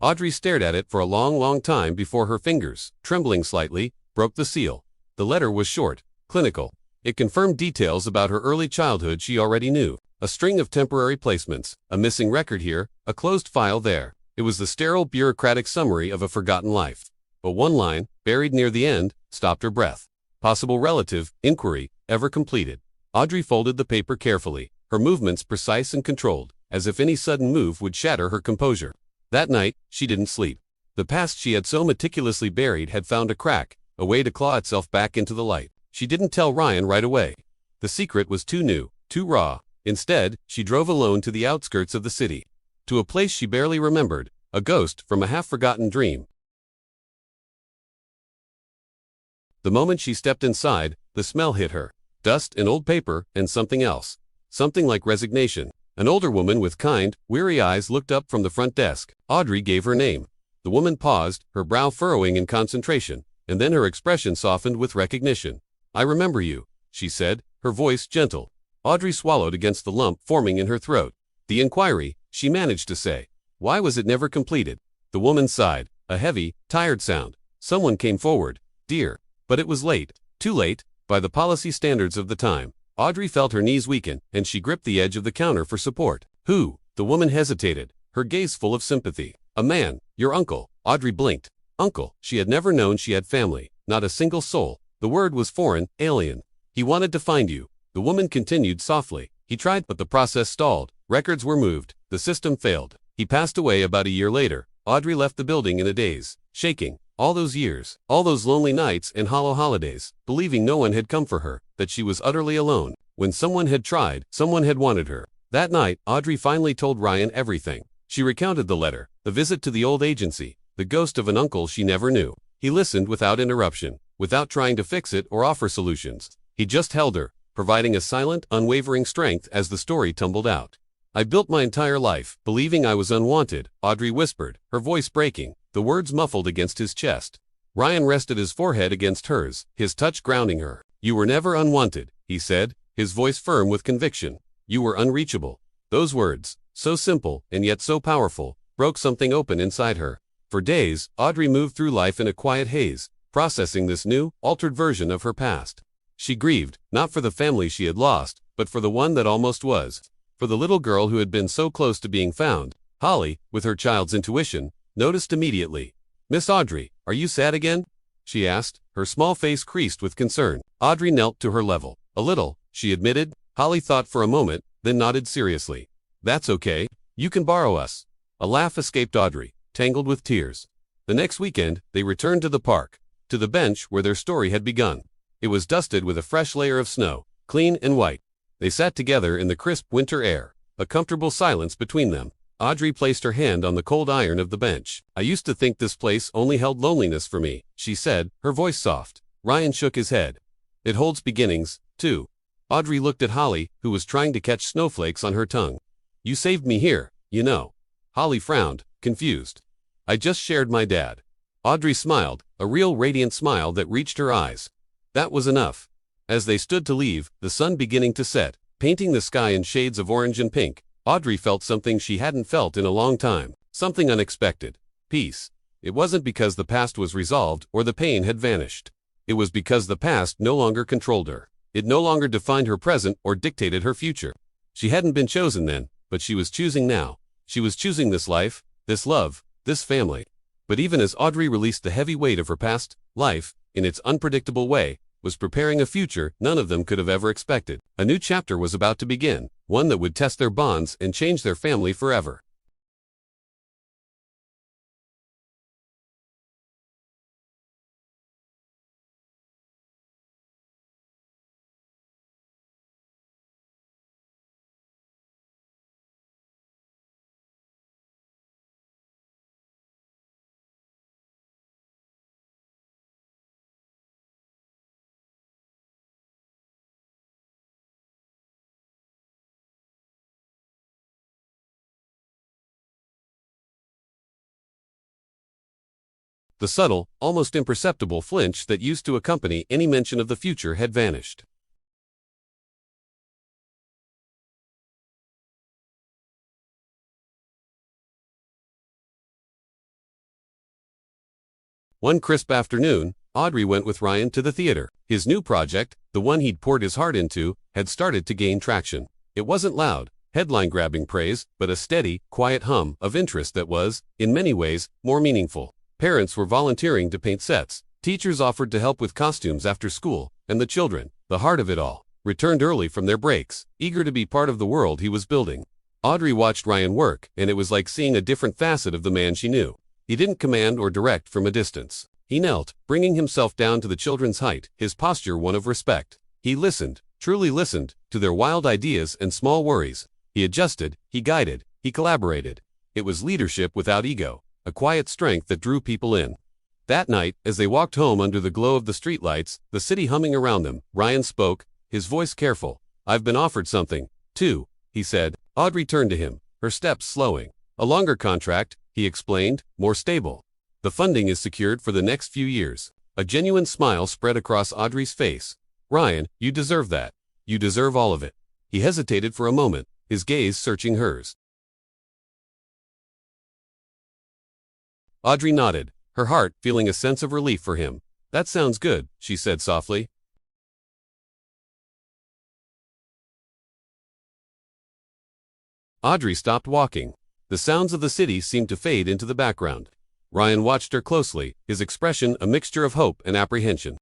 Audrey stared at it for a long time before her fingers, trembling slightly, broke the seal. The letter was short, clinical. It confirmed details about her early childhood she already knew. A string of temporary placements, a missing record here, a closed file there. It was the sterile bureaucratic summary of a forgotten life. But one line, buried near the end, stopped her breath. Possible relative, inquiry, ever completed. Audrey folded the paper carefully, her movements precise and controlled, as if any sudden move would shatter her composure. That night, she didn't sleep. The past she had so meticulously buried had found a crack, a way to claw itself back into the light. She didn't tell Ryan right away. The secret was too new, too raw. Instead, she drove alone to the outskirts of the city. To a place she barely remembered, a ghost from a half-forgotten dream. The moment she stepped inside, the smell hit her. Dust and old paper, and something else. Something like resignation. An older woman with kind, weary eyes looked up from the front desk. Audrey gave her name. The woman paused, her brow furrowing in concentration, and then her expression softened with recognition. "I remember you," she said, her voice gentle. Audrey swallowed against the lump forming in her throat. "The inquiry," she managed to say. "Why was it never completed?" The woman sighed, a heavy, tired sound. "Someone came forward, dear. But it was late. Too late, by the policy standards of the time." Audrey felt her knees weaken, and she gripped the edge of the counter for support. "Who?" The woman hesitated, her gaze full of sympathy. "A man, your uncle." Audrey blinked. Uncle. She had never known she had family, not a single soul. The word was foreign, alien. "He wanted to find you," the woman continued softly. "He tried, but the process stalled. Records were moved. The system failed. He passed away about a year later." Audrey left the building in a daze, shaking. All those years, all those lonely nights and hollow holidays, believing no one had come for her, that she was utterly alone. When someone had tried, someone had wanted her. That night, Audrey finally told Ryan everything. She recounted the letter, the visit to the old agency, the ghost of an uncle she never knew. He listened without interruption, without trying to fix it or offer solutions. He just held her, providing a silent, unwavering strength as the story tumbled out. I built my entire life, believing I was unwanted, Audrey whispered, her voice breaking, the words muffled against his chest. Ryan rested his forehead against hers, his touch grounding her. You were never unwanted, he said, his voice firm with conviction. You were unreachable. Those words, so simple and yet so powerful, broke something open inside her. For days, Audrey moved through life in a quiet haze, processing this new, altered version of her past. She grieved, not for the family she had lost, but for the one that almost was. For the little girl who had been so close to being found. Holly, with her child's intuition, noticed immediately. Miss Audrey, are you sad again? She asked, her small face creased with concern. Audrey knelt to her level. A little, she admitted. Holly thought for a moment, then nodded seriously. That's okay. You can borrow us. A laugh escaped Audrey, tangled with tears. The next weekend, they returned to the park, to the bench where their story had begun. It was dusted with a fresh layer of snow, clean and white. They sat together in the crisp winter air, a comfortable silence between them. Audrey placed her hand on the cold iron of the bench. I used to think this place only held loneliness for me, she said, her voice soft. Ryan shook his head. It holds beginnings, too. Audrey looked at Holly, who was trying to catch snowflakes on her tongue. You saved me here, you know. Holly frowned, confused. I just shared my dad. Audrey smiled, a real radiant smile that reached her eyes. That was enough. As they stood to leave, the sun beginning to set, painting the sky in shades of orange and pink, Audrey felt something she hadn't felt in a long time, something unexpected. Peace. It wasn't because the past was resolved or the pain had vanished. It was because the past no longer controlled her. It no longer defined her present or dictated her future. She hadn't been chosen then, but she was choosing now. She was choosing this life, this love, this family. But even as Audrey released the heavy weight of her past, life, in its unpredictable way, was preparing a future none of them could have ever expected. A new chapter was about to begin, one that would test their bonds and change their family forever. The subtle, almost imperceptible flinch that used to accompany any mention of the future had vanished. One crisp afternoon, Audrey went with Ryan to the theater. His new project, the one he'd poured his heart into, had started to gain traction. It wasn't loud, headline-grabbing praise, but a steady, quiet hum of interest that was, in many ways, more meaningful. Parents were volunteering to paint sets, teachers offered to help with costumes after school, and the children, the heart of it all, returned early from their breaks, eager to be part of the world he was building. Audrey watched Ryan work, and it was like seeing a different facet of the man she knew. He didn't command or direct from a distance. He knelt, bringing himself down to the children's height, his posture one of respect. He listened, truly listened, to their wild ideas and small worries. He adjusted, he guided, he collaborated. It was leadership without ego, a quiet strength that drew people in. That night, as they walked home under the glow of the streetlights, the city humming around them, Ryan spoke, his voice careful. I've been offered something, too, he said. Audrey turned to him, her steps slowing. A longer contract, he explained, more stable. The funding is secured for the next few years. A genuine smile spread across Audrey's face. Ryan, you deserve that. You deserve all of it. He hesitated for a moment, his gaze searching hers. Audrey nodded, her heart feeling a sense of relief for him. That sounds good, she said softly. Audrey stopped walking. The sounds of the city seemed to fade into the background. Ryan watched her closely, his expression a mixture of hope and apprehension.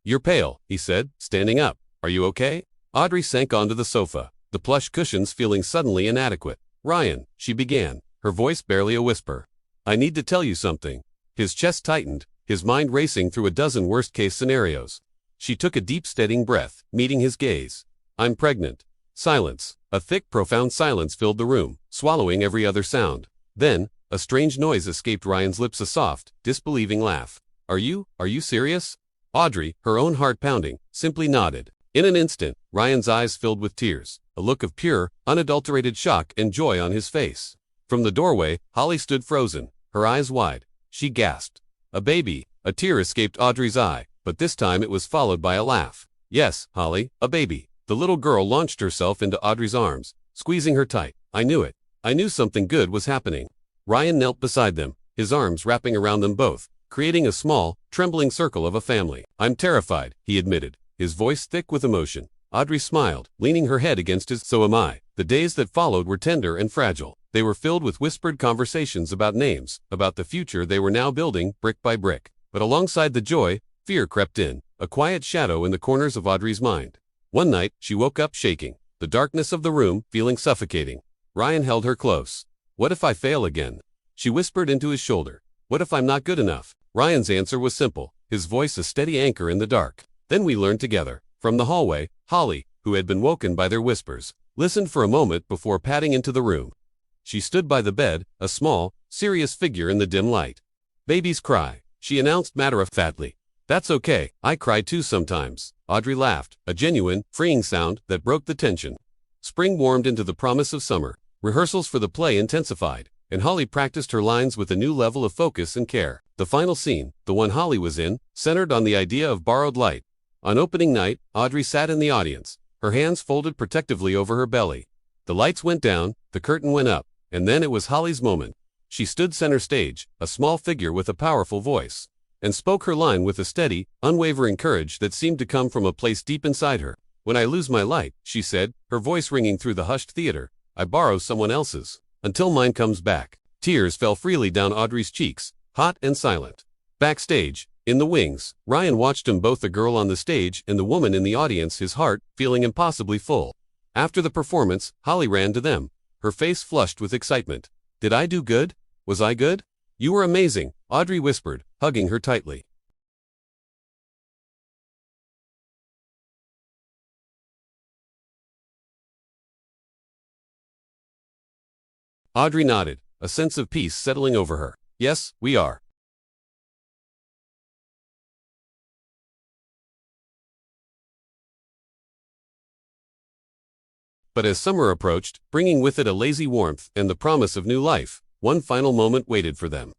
You're pale, he said, standing up. Are you okay? Audrey sank onto the sofa, the plush cushions feeling suddenly inadequate. Ryan, she began, her voice barely a whisper. I need to tell you something. His chest tightened, his mind racing through a dozen worst-case scenarios. She took a deep, steadying breath, meeting his gaze. I'm pregnant. Silence. A thick, profound silence filled the room, swallowing every other sound. Then, a strange noise escaped Ryan's lips, a soft, disbelieving laugh. Are you serious? Audrey, her own heart pounding, simply nodded. In an instant, Ryan's eyes filled with tears, a look of pure, unadulterated shock and joy on his face. From the doorway, Holly stood frozen, her eyes wide. She gasped. A baby. A tear escaped Audrey's eye, but this time it was followed by a laugh. Yes, Holly, a baby. The little girl launched herself into Audrey's arms, squeezing her tight. I knew it. I knew something good was happening. Ryan knelt beside them, his arms wrapping around them both, creating a small, trembling circle of a family. I'm terrified, he admitted, his voice thick with emotion. Audrey smiled, leaning her head against his. So am I. The days that followed were tender and fragile. They were filled with whispered conversations about names, about the future they were now building, brick by brick. But alongside the joy, fear crept in, a quiet shadow in the corners of Audrey's mind. One night, she woke up shaking, the darkness of the room feeling suffocating. Ryan held her close. What if I fail again? She whispered into his shoulder. What if I'm not good enough? Ryan's answer was simple, his voice a steady anchor in the dark. Then we learned together. From the hallway, Holly, who had been woken by their whispers, listened for a moment before padding into the room. She stood by the bed, a small, serious figure in the dim light. Babies cry, she announced matter-of-factly. That's okay, I cry too sometimes. Audrey laughed, a genuine, freeing sound that broke the tension. Spring warmed into the promise of summer. Rehearsals for the play intensified, and Holly practiced her lines with a new level of focus and care. The final scene, the one Holly was in, centered on the idea of borrowed light. On opening night, Audrey sat in the audience, her hands folded protectively over her belly. The lights went down, the curtain went up, and then it was Holly's moment. She stood center stage, a small figure with a powerful voice, and spoke her line with a steady, unwavering courage that seemed to come from a place deep inside her. When I lose my light, she said, her voice ringing through the hushed theater, I borrow someone else's, until mine comes back. Tears fell freely down Audrey's cheeks, hot and silent. Backstage, in the wings, Ryan watched them both, the girl on the stage and the woman in the audience, his heart feeling impossibly full. After the performance, Holly ran to them, her face flushed with excitement. Did I do good? Was I good? You were amazing, Audrey whispered, hugging her tightly. Audrey nodded, a sense of peace settling over her. Yes, we are. But as summer approached, bringing with it a lazy warmth and the promise of new life, one final moment waited for them.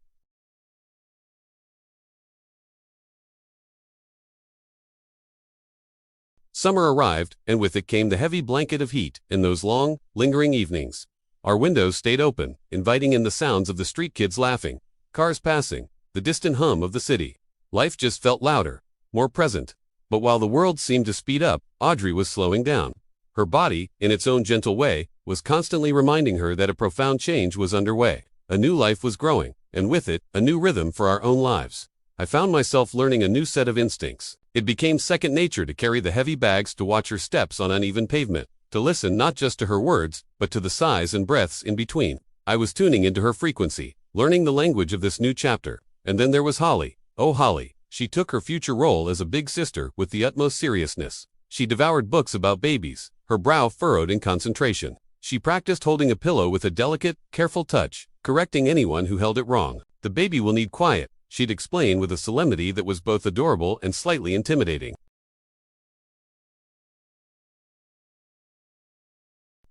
Summer arrived, and with it came the heavy blanket of heat in those long, lingering evenings. Our windows stayed open, inviting in the sounds of the street kids laughing, cars passing, the distant hum of the city. Life just felt louder, more present. But while the world seemed to speed up, Audrey was slowing down. Her body, in its own gentle way, was constantly reminding her that a profound change was underway. A new life was growing, and with it, a new rhythm for our own lives. I found myself learning a new set of instincts. It became second nature to carry the heavy bags, to watch her steps on uneven pavement, to listen not just to her words, but to the sighs and breaths in between. I was tuning into her frequency, learning the language of this new chapter. And then there was Holly. Oh, Holly. She took her future role as a big sister with the utmost seriousness. She devoured books about babies, her brow furrowed in concentration. She practiced holding a pillow with a delicate, careful touch, correcting anyone who held it wrong. The baby will need quiet, she'd explain with a solemnity that was both adorable and slightly intimidating.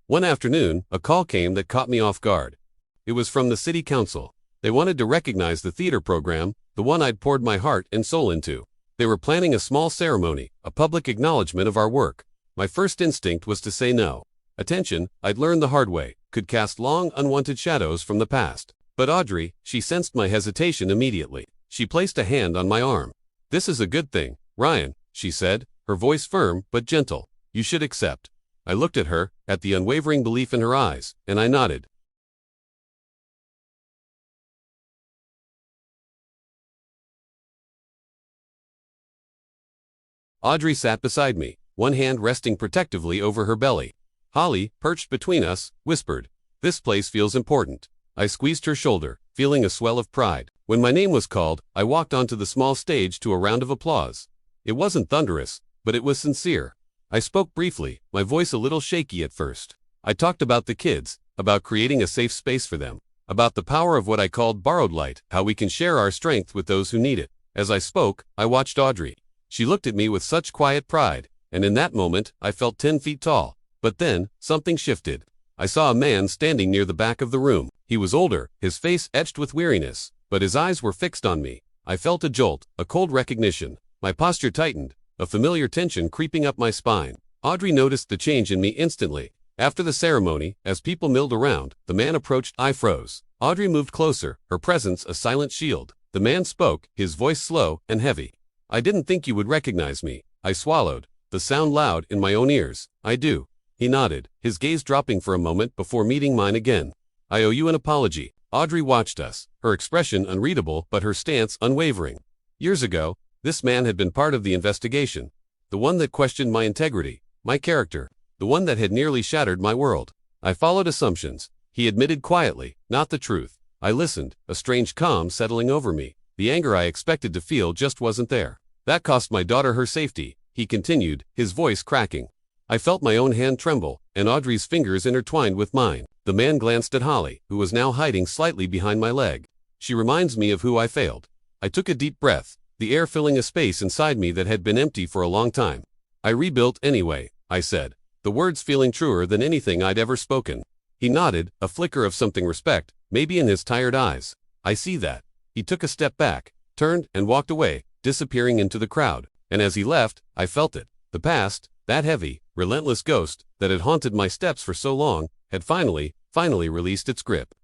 One afternoon, a call came that caught me off guard. It was from the city council. They wanted to recognize the theater program, the one I'd poured my heart and soul into. They were planning a small ceremony, a public acknowledgement of our work. My first instinct was to say no. Attention, I'd learned the hard way, could cast long, unwanted shadows from the past. But Audrey, she sensed my hesitation immediately. She placed a hand on my arm. This is a good thing, Ryan, she said, her voice firm but gentle. You should accept. I looked at her, at the unwavering belief in her eyes, and I nodded. Audrey sat beside me, one hand resting protectively over her belly. Holly, perched between us, whispered, "This place feels important." I squeezed her shoulder, feeling a swell of pride. When my name was called, I walked onto the small stage to a round of applause. It wasn't thunderous, but it was sincere. I spoke briefly, my voice a little shaky at first. I talked about the kids, about creating a safe space for them, about the power of what I called borrowed light, how we can share our strength with those who need it. As I spoke, I watched Audrey. She looked at me with such quiet pride, and in that moment, I felt 10 feet tall. But then, something shifted. I saw a man standing near the back of the room. He was older, his face etched with weariness, but his eyes were fixed on me. I felt a jolt, a cold recognition. My posture tightened, a familiar tension creeping up my spine. Audrey noticed the change in me instantly. After the ceremony, as people milled around, the man approached. I froze. Audrey moved closer, her presence a silent shield. The man spoke, his voice slow and heavy. "I didn't think you would recognize me." I swallowed, the sound loud in my own ears. "I do." He nodded, his gaze dropping for a moment before meeting mine again. "I owe you an apology." Audrey watched us, her expression unreadable but her stance unwavering. Years ago, this man had been part of the investigation. The one that questioned my integrity, my character, the one that had nearly shattered my world. I followed assumptions. He admitted quietly, not the truth. I listened, a strange calm settling over me. The anger I expected to feel just wasn't there. "That cost my daughter her safety," he continued, his voice cracking. I felt my own hand tremble, and Audrey's fingers intertwined with mine. The man glanced at Holly, who was now hiding slightly behind my leg. "She reminds me of who I failed." I took a deep breath, the air filling a space inside me that had been empty for a long time. "I rebuilt anyway," I said, the words feeling truer than anything I'd ever spoken. He nodded, a flicker of something respect, maybe in his tired eyes. "I see that." He took a step back, turned, and walked away, disappearing into the crowd. And as he left, I felt it. The past, that heavy, relentless ghost that had haunted my steps for so long, had finally released its grip.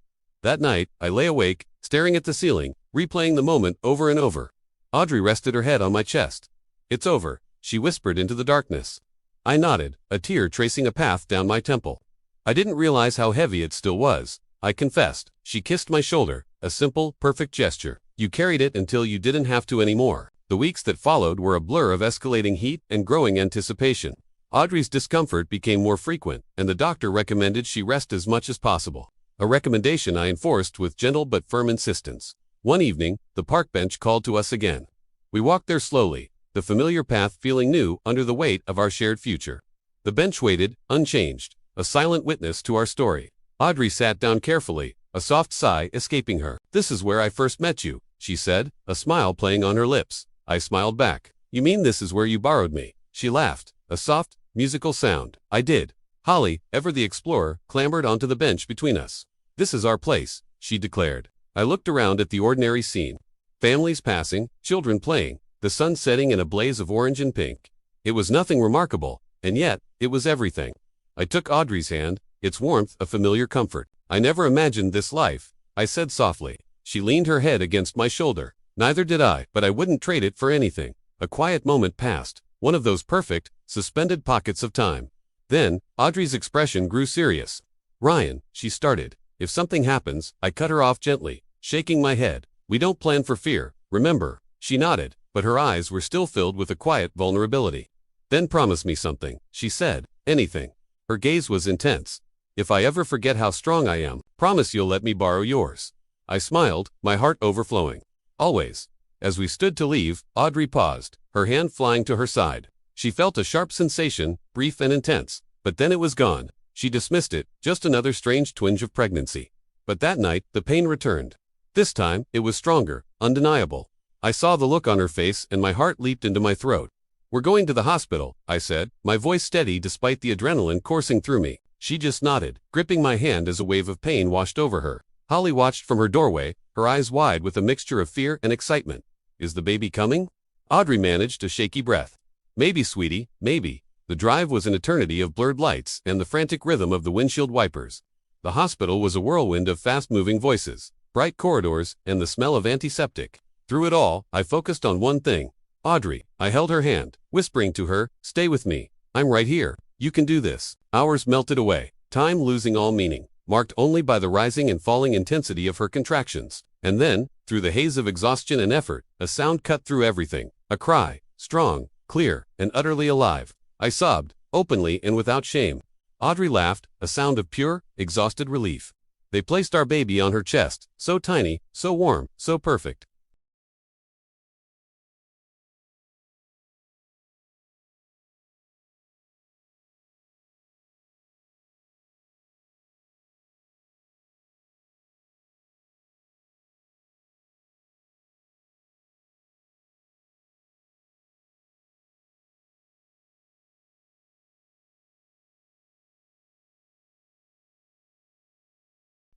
That night, I lay awake, staring at the ceiling, replaying the moment over and over. Audrey rested her head on my chest. "It's over," she whispered into the darkness. I nodded, a tear tracing a path down my temple. I didn't realize how heavy it still was. I confessed. She kissed my shoulder, a simple, perfect gesture. "You carried it until you didn't have to anymore." The weeks that followed were a blur of escalating heat and growing anticipation. Audrey's discomfort became more frequent, and the doctor recommended she rest as much as possible. A recommendation I enforced with gentle but firm insistence. One evening, the park bench called to us again. We walked there slowly, the familiar path feeling new under the weight of our shared future. The bench waited, unchanged, a silent witness to our story. Audrey sat down carefully, a soft sigh escaping her. "This is where I first met you," she said, a smile playing on her lips. I smiled back. "You mean this is where you borrowed me?" She laughed, a soft, musical sound. "I did." Holly, ever the explorer, clambered onto the bench between us. "This is our place," she declared. I looked around at the ordinary scene. Families passing, children playing, the sun setting in a blaze of orange and pink. It was nothing remarkable, and yet, it was everything. I took Audrey's hand, its warmth a familiar comfort. "I never imagined this life," I said softly. She leaned her head against my shoulder. Neither did I, but I wouldn't trade it for anything. A quiet moment passed, one of those perfect, suspended pockets of time. Then, Audrey's expression grew serious. "Ryan," she started. "If something happens," I cut her off gently, shaking my head. "We don't plan for fear, remember?" She nodded, but her eyes were still filled with a quiet vulnerability. "Then promise me something," she said. "Anything." Her gaze was intense. "If I ever forget how strong I am, promise you'll let me borrow yours." I smiled, my heart overflowing. "Always." As we stood to leave, Audrey paused, her hand flying to her side. She felt a sharp sensation, brief and intense, but then it was gone. She dismissed it, just another strange twinge of pregnancy. But that night, the pain returned. This time, it was stronger, undeniable. I saw the look on her face and my heart leaped into my throat. "We're going to the hospital," I said, my voice steady despite the adrenaline coursing through me. She just nodded, gripping my hand as a wave of pain washed over her. Holly watched from her doorway, her eyes wide with a mixture of fear and excitement. "Is the baby coming?" Audrey managed a shaky breath. "Maybe, sweetie, maybe." The drive was an eternity of blurred lights and the frantic rhythm of the windshield wipers. The hospital was a whirlwind of fast-moving voices, bright corridors, and the smell of antiseptic. Through it all, I focused on one thing. Audrey. I held her hand, whispering to her, "Stay with me. I'm right here. You can do this." Hours melted away, time losing all meaning, marked only by the rising and falling intensity of her contractions. And then, through the haze of exhaustion and effort, a sound cut through everything. A cry, strong, clear, and utterly alive. I sobbed, openly and without shame. Audrey laughed, a sound of pure, exhausted relief. They placed our baby on her chest, so tiny, so warm, so perfect.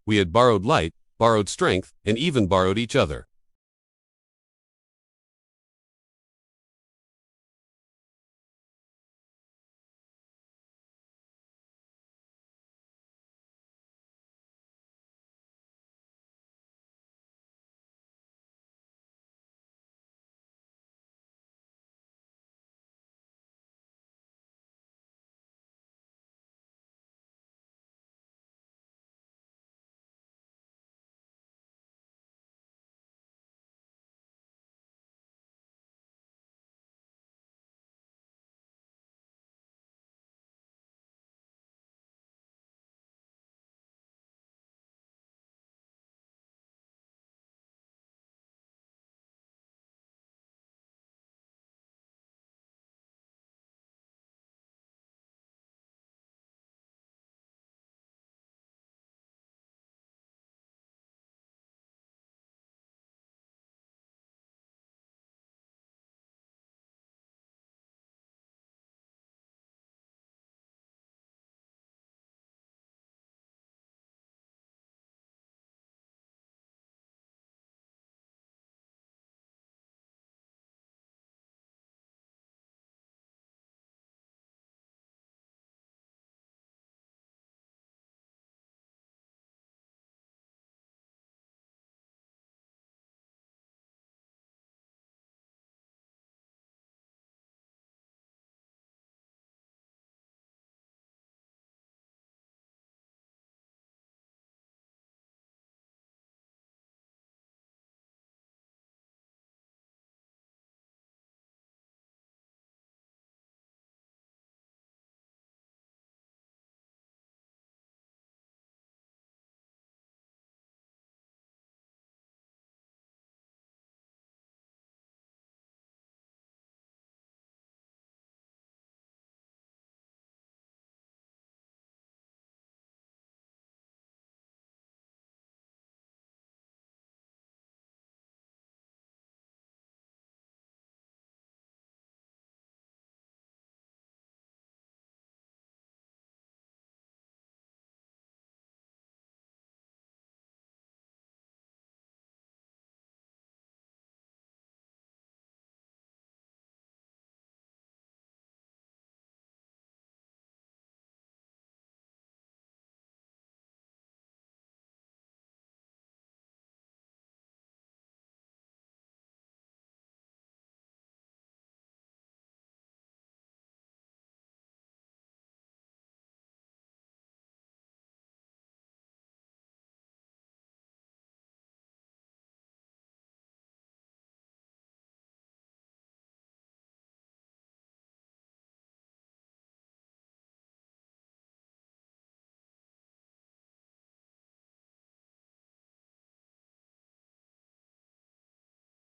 We had borrowed light, borrowed strength, and even borrowed each other.